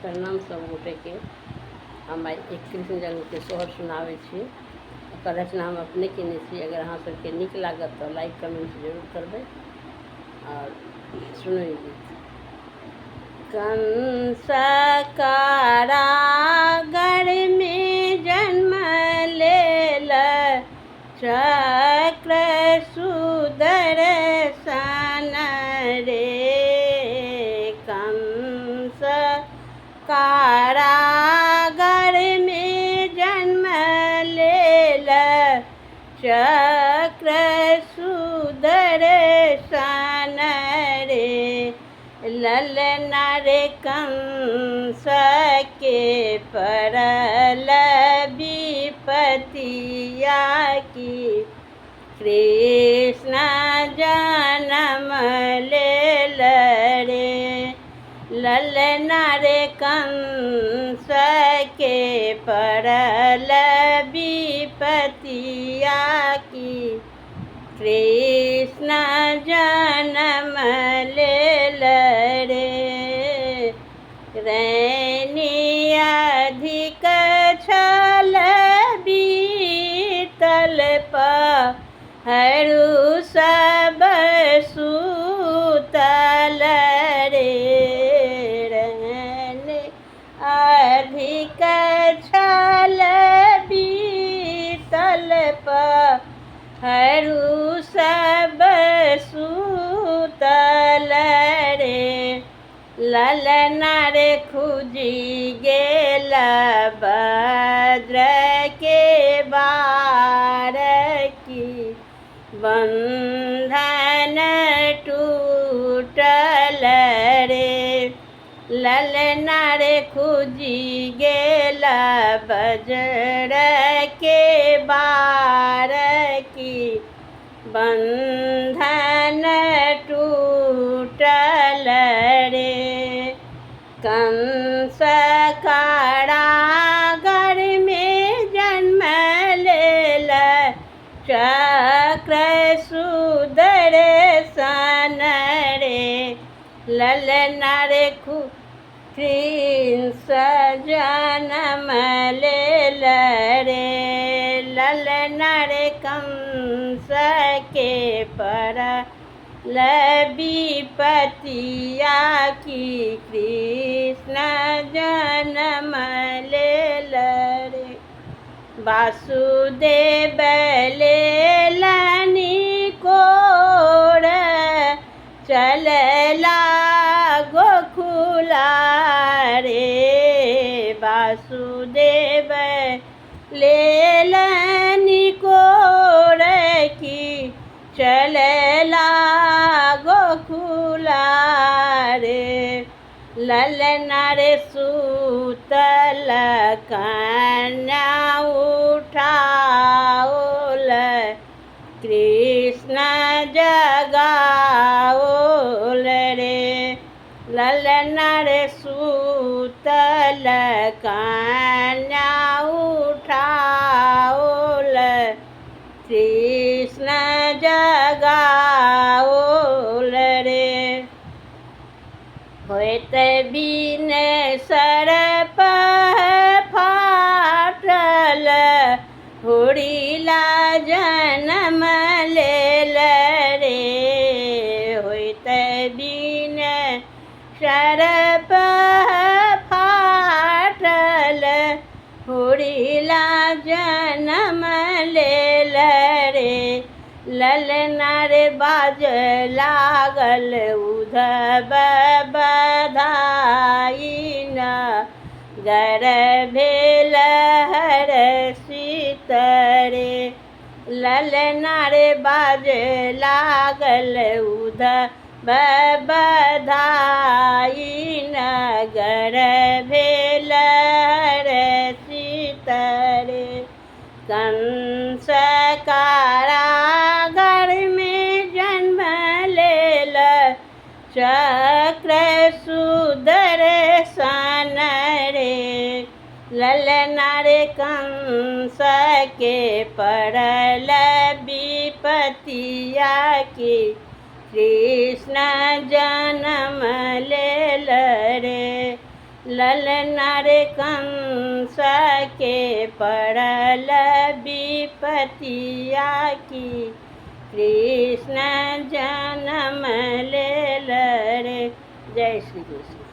प्रणाम सब गोटे के। हम एक कृष्ण जन्म के सोहर सुनावे छी। ओकर रचना हम अपने केने छी। अगर अहाँ सबके नीक लागत तो लाइक कमेंट जरूर करबै और सुनै गीत। कंस कारागार में जन्म लेल चक्र सुदर्शन रे। कंस कारागार में जन्म लेल चक्र सुदर्शन रे। ललना रे कंस के परल विपतिया की कृष्ण जन्म लेल रे। ललना रे कंस के परल विपतिया की कृष्ण जन्म लेल रे। रैनी अधिक छल बीतल पहरू सब सुतल रे। रैनी अधिक छल बीतल पहरू सब सुतल रे। ललना रे खुजी गेल भद्र के बार की बंधन टूटल रे। ललना रे खुजी गेल वज्र के बार की बंधन टूटल रे। कंस कारागार में जन्म लेल चक्र सुदर्शन रे। ललना रे कृष्ण जन्म लेल रे। ललना रे कंस के परल विपतिया की कृष्ण जन्म लेल रे। वासुदेव लेलनि कोर चलला गोकुला रे। वासुदेव लेलनि कोर की चलला गोकुला रे। ललना रे सूतल कन्या उठाओल कृष्ण जगाओल रे। ललना रे सूतल कन्या उठाओल कृष्ण जगाओल रे। होइत बिन सर्प फाटल होरिला जन्म लेल रे। होइत बिन सर्प फाटल होरिला जन्म लेल रे। ललना रे बाज लागल उधव बधाई न गर्भे हर्षित रे। ललना रे बाज लागल उधव बधाई न गर्भे हर्षित रे। कंस कारागार में जन्म लेल चक्र सुदर्शन रे। ललना रे कंस के परल विपतिया की कृष्ण जन्म लेल रे। ललना रे कंस के पड़ल विपतिया की, कृष्ण जन्म ले रे। जय श्री कृष्ण।